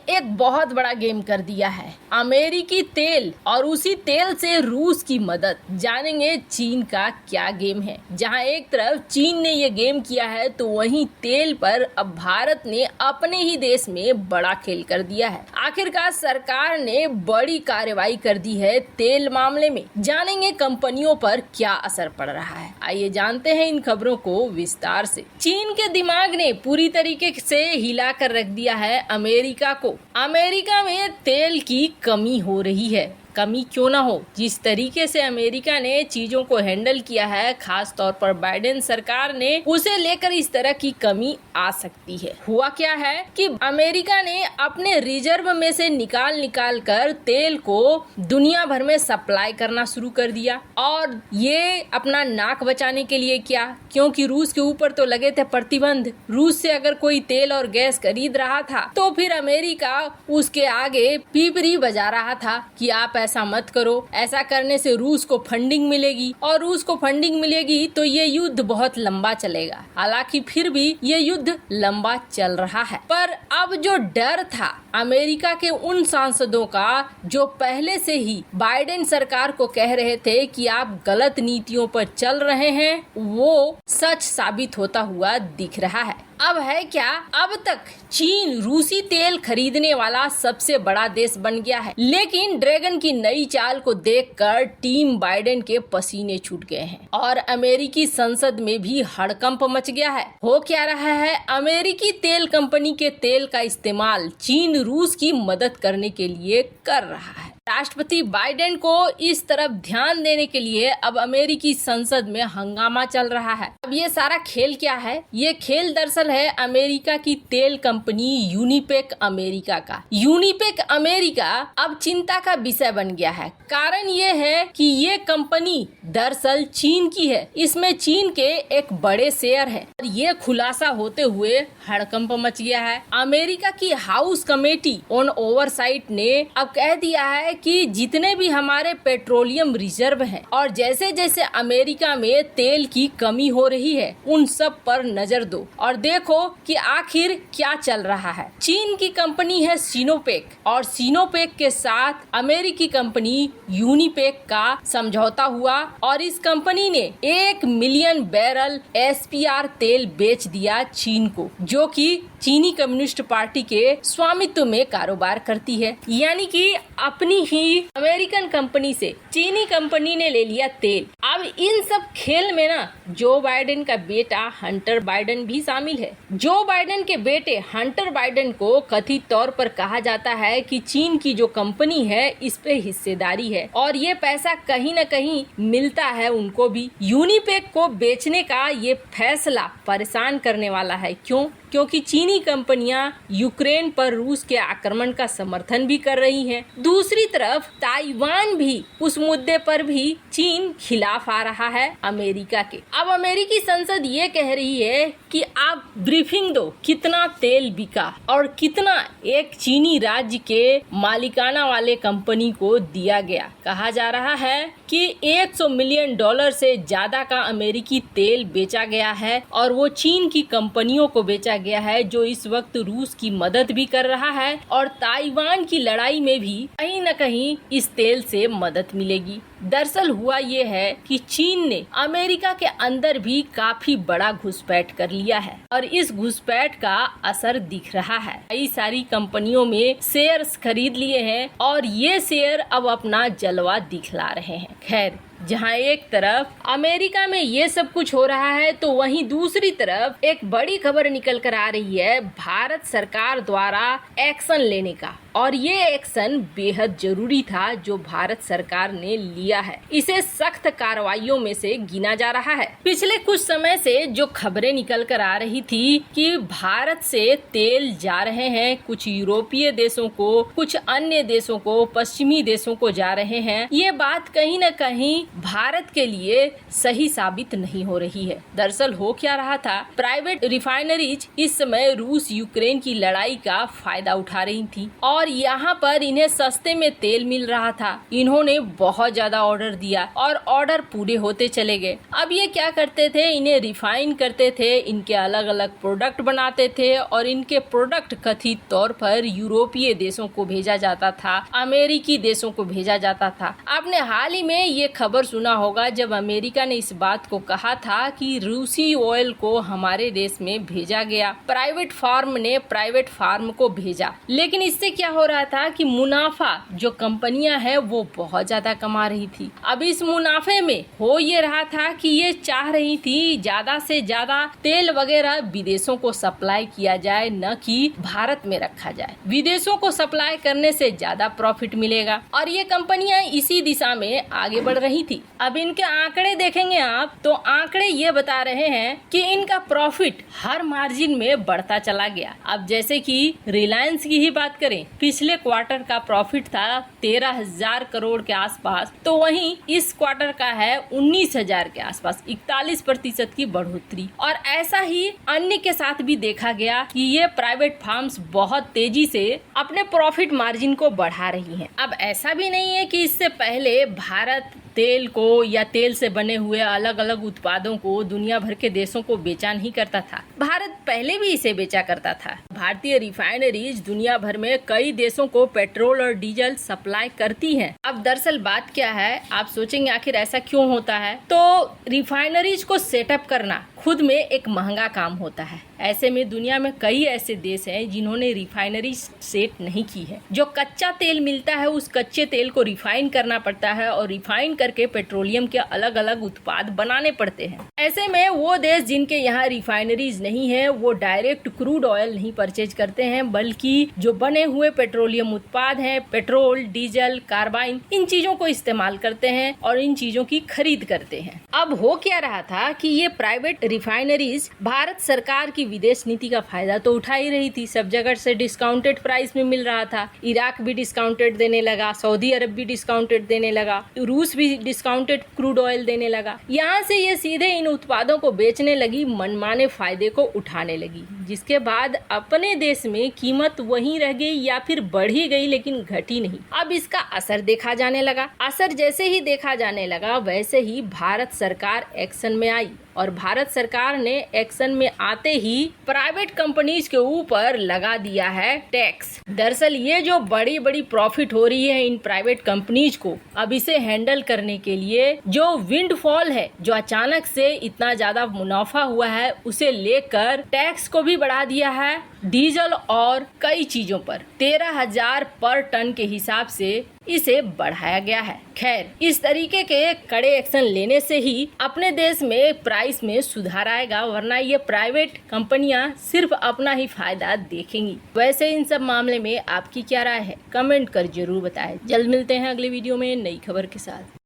एक बहुत बड़ा गेम कर दिया है, अमेरिकी तेल और उसी तेल से रूस की मदद। जानेंगे चीन का क्या गेम है। जहां एक तरफ चीन ने ये गेम किया है तो वहीं तेल पर अब भारत ने अपने ही देश में बड़ा खेल कर दिया है। आखिरकार सरकार ने बड़ी कार्रवाई कर दी है तेल मामले में। जानेंगे कंपनियों पर क्या असर पड़ रहा है। आइए जानते हैं इन खबरों को विस्तार से। चीन के दिमाग ने पूरी तरीके से हिला कर रख दिया है अमेरिका को। अमेरिका में तेल की कमी हो रही है। कमी क्यों ना हो, जिस तरीके से अमेरिका ने चीजों को हैंडल किया है, खास तौर पर बाइडेन सरकार ने, उसे लेकर इस तरह की कमी आ सकती है। हुआ क्या है कि अमेरिका ने अपने रिजर्व में से निकाल कर तेल को दुनिया भर में सप्लाई करना शुरू कर दिया। और ये अपना नाक बचाने के लिए क्या, क्योंकि रूस के ऊपर तो लगे थे प्रतिबंध। रूस से अगर कोई तेल और गैस खरीद रहा था तो फिर अमेरिका उसके आगे पीपरी बजा रहा था कि आप ऐसा मत करो, ऐसा करने से रूस को फंडिंग मिलेगी, और रूस को फंडिंग मिलेगी तो ये युद्ध बहुत लंबा चलेगा। हालांकि फिर भी ये युद्ध लंबा चल रहा है। पर अब जो डर था अमेरिका के उन सांसदों का जो पहले से ही बाइडेन सरकार को कह रहे थे कि आप गलत नीतियों पर चल रहे हैं, वो सच साबित होता हुआ दिख रहा है। अब है क्या, अब तक चीन रूसी तेल खरीदने वाला सबसे बड़ा देश बन गया है। लेकिन ड्रैगन की नई चाल को देखकर टीम बाइडेन के पसीने छूट गए हैं और अमेरिकी संसद में भी हड़कंप मच गया है। हो क्या रहा है, अमेरिकी तेल कंपनी के तेल का इस्तेमाल चीन रूस की मदद करने के लिए कर रहा है। राष्ट्रपति बाइडेन को इस तरफ ध्यान देने के लिए अब अमेरिकी संसद में हंगामा चल रहा है। अब ये सारा खेल क्या है? ये खेल दरअसल है अमेरिका की तेल कंपनी यूनिपेक अमेरिका का। यूनिपेक अमेरिका अब चिंता का विषय बन गया है। कारण ये है कि ये कंपनी दरअसल चीन की है। इसमें चीन के एक बड़े शेयर है और ये खुलासा होते हुए हड़कंप मच गया है। अमेरिका की हाउस कमेटी ऑन ओवरसाइट ने अब कह दिया है कि जितने भी हमारे पेट्रोलियम रिजर्व हैं और जैसे जैसे अमेरिका में तेल की कमी हो रही है, उन सब पर नजर दो और देखो कि आखिर क्या चल रहा है। चीन की कंपनी है सिनोपेक और सिनोपेक के साथ अमेरिकी कंपनी यूनिपेक का समझौता हुआ और इस कंपनी ने 1 मिलियन बैरल एसपीआर तेल बेच दिया चीन को, जो कि चीनी कम्युनिस्ट पार्टी के स्वामित्व में कारोबार करती है। यानी कि अपनी ही अमेरिकन कंपनी से चीनी कंपनी ने ले लिया तेल। अब इन सब खेल में ना जो बाइडेन का बेटा हंटर बाइडेन भी शामिल है। जो बाइडेन के बेटे हंटर बाइडेन को कथित तौर पर कहा जाता है कि चीन की जो कंपनी है इस पे हिस्सेदारी है और ये पैसा कहीं न कहीं मिलता है उनको भी। यूनिपेक को बेचने का ये फैसला परेशान करने वाला है। क्योंकि चीनी कंपनियां यूक्रेन पर रूस के आक्रमण का समर्थन भी कर रही हैं। दूसरी तरफ ताइवान भी उस मुद्दे पर भी चीन खिलाफ आ रहा है अमेरिका के। अब अमेरिकी संसद ये कह रही है कि आप ब्रीफिंग दो कितना तेल बिका और कितना एक चीनी राज्य के मालिकाना वाले कंपनी को दिया गया। कहा जा रहा है कि $100 मिलियन से ज्यादा का अमेरिकी तेल बेचा गया है और वो चीन की कंपनियों को बेचा गया है जो इस वक्त रूस की मदद भी कर रहा है और ताइवान की लड़ाई में भी कहीं न कहीं इस तेल से मदद मिलेगी। दरअसल हुआ ये है कि चीन ने अमेरिका के अंदर भी काफी बड़ा घुसपैठ कर लिया है और इस घुसपैठ का असर दिख रहा है। कई सारी कंपनियों में शेयर्स खरीद लिए हैं और ये शेयर अब अपना जलवा दिखला रहे हैं। खैर, जहां एक तरफ अमेरिका में ये सब कुछ हो रहा है तो वहीं दूसरी तरफ एक बड़ी खबर निकल कर आ रही है भारत सरकार द्वारा एक्शन लेने का। और ये एक्शन बेहद जरूरी था जो भारत सरकार ने लिया है। इसे सख्त कार्रवाइयों में से गिना जा रहा है। पिछले कुछ समय से जो खबरें निकल कर आ रही थी कि भारत से तेल जा रहे हैं, कुछ यूरोपीय देशों को, कुछ अन्य देशों को, पश्चिमी देशों को जा रहे हैं, ये बात कहीं न कहीं भारत के लिए सही साबित नहीं हो रही है। दरअसल हो क्या रहा था, प्राइवेट रिफाइनरीज इस समय रूस यूक्रेन की लड़ाई का फायदा उठा रही थी और और यहाँ पर इन्हें सस्ते में तेल मिल रहा था। इन्होंने बहुत ज्यादा ऑर्डर दिया और ऑर्डर पूरे होते चले गए। अब ये क्या करते थे, इन्हें रिफाइन करते थे, इनके अलग अलग प्रोडक्ट बनाते थे और इनके प्रोडक्ट कथित तौर पर यूरोपीय देशों को भेजा जाता था, अमेरिकी देशों को भेजा जाता था। आपने हाल ही में ये खबर सुना होगा जब अमेरिका ने इस बात को कहा था कि रूसी ऑयल को हमारे देश में भेजा गया, प्राइवेट फार्म ने प्राइवेट फार्म को भेजा। लेकिन इससे क्या हो रहा था कि मुनाफा जो कंपनियां हैं वो बहुत ज्यादा कमा रही थी। अब इस मुनाफे में हो ये रहा था कि ये चाह रही थी ज्यादा से ज्यादा तेल वगैरह विदेशों को सप्लाई किया जाए, न कि भारत में रखा जाए। विदेशों को सप्लाई करने से ज्यादा प्रॉफिट मिलेगा और ये कंपनियां इसी दिशा में आगे बढ़ रही थी। अब इनके आंकड़े देखेंगे आप तो आंकड़े ये बता रहे हैं कि इनका प्रॉफिट हर मार्जिन में बढ़ता चला गया। अब जैसे कि रिलायंस की ही बात करें, पिछले क्वार्टर का प्रॉफिट था 13,000 करोड़ के आसपास, तो वहीं इस क्वार्टर का है 19,000 के आसपास, 41% की बढ़ोतरी। और ऐसा ही अन्य के साथ भी देखा गया कि ये प्राइवेट फार्म्स बहुत तेजी से अपने प्रॉफिट मार्जिन को बढ़ा रही हैं। अब ऐसा भी नहीं है कि इससे पहले भारत तेल को या तेल से बने हुए अलग अलग उत्पादों को दुनिया भर के देशों को बेचा नहीं करता था। भारत पहले भी इसे बेचा करता था। भारतीय रिफाइनरीज दुनिया भर में कई देशों को पेट्रोल और डीजल सप्लाई करती हैं। अब दरअसल बात क्या है, आप सोचेंगे आखिर ऐसा क्यों होता है, तो रिफाइनरीज को सेटअप करना खुद में एक महंगा काम होता है। ऐसे में दुनिया में कई ऐसे देश हैं जिन्होंने रिफाइनरी सेट नहीं की है। जो कच्चा तेल मिलता है उस कच्चे तेल को रिफाइन करना पड़ता है और रिफाइन करके पेट्रोलियम के अलग अलग उत्पाद बनाने पड़ते हैं। ऐसे में वो देश जिनके यहाँ रिफाइनरीज नहीं है वो डायरेक्ट क्रूड ऑयल नहीं परचेज करते हैं, बल्कि जो बने हुए पेट्रोलियम उत्पाद हैं, पेट्रोल, डीजल, कार्बाइन, इन चीजों को इस्तेमाल करते हैं और इन चीजों की खरीद करते हैं। अब हो क्या रहा था कि ये प्राइवेट रिफाइनरीज भारत सरकार की विदेश नीति का फायदा तो उठा ही रही थी। सब जगह से डिस्काउंटेड प्राइस में मिल रहा था। इराक भी डिस्काउंटेड देने लगा, सऊदी अरब भी डिस्काउंटेड देने लगा, रूस भी डिस्काउंटेड क्रूड ऑयल देने लगा। यहाँ से ये सीधे इन उत्पादों को बेचने लगी, मनमाने फायदे को उठाने लगी, जिसके बाद अपने देश में कीमत वहीं रह गई या फिर बढ़ी गई लेकिन घटी नहीं। अब इसका असर देखा जाने लगा। असर जैसे ही देखा जाने लगा वैसे ही भारत सरकार एक्शन में आई और भारत सरकार ने एक्शन में आते ही प्राइवेट कंपनीज के ऊपर लगा दिया है टैक्स। दरअसल ये जो बड़ी बड़ी प्रॉफिट हो रही है इन प्राइवेट कंपनीज को, अब इसे हैंडल करने के लिए जो विंडफॉल है, जो अचानक से इतना ज्यादा मुनाफा हुआ है, उसे लेकर टैक्स को भी बढ़ा दिया है डीजल और कई चीजों पर। 13,000 पर टन के हिसाब से इसे बढ़ाया गया है। खैर, इस तरीके के कड़े एक्शन लेने से ही अपने देश में प्राइस में सुधार आएगा, वरना ये प्राइवेट कंपनियां सिर्फ अपना ही फायदा देखेंगी। वैसे इन सब मामले में आपकी क्या राय है, कमेंट कर जरूर बताएं। जल्द मिलते हैं अगले वीडियो में नई खबर के साथ।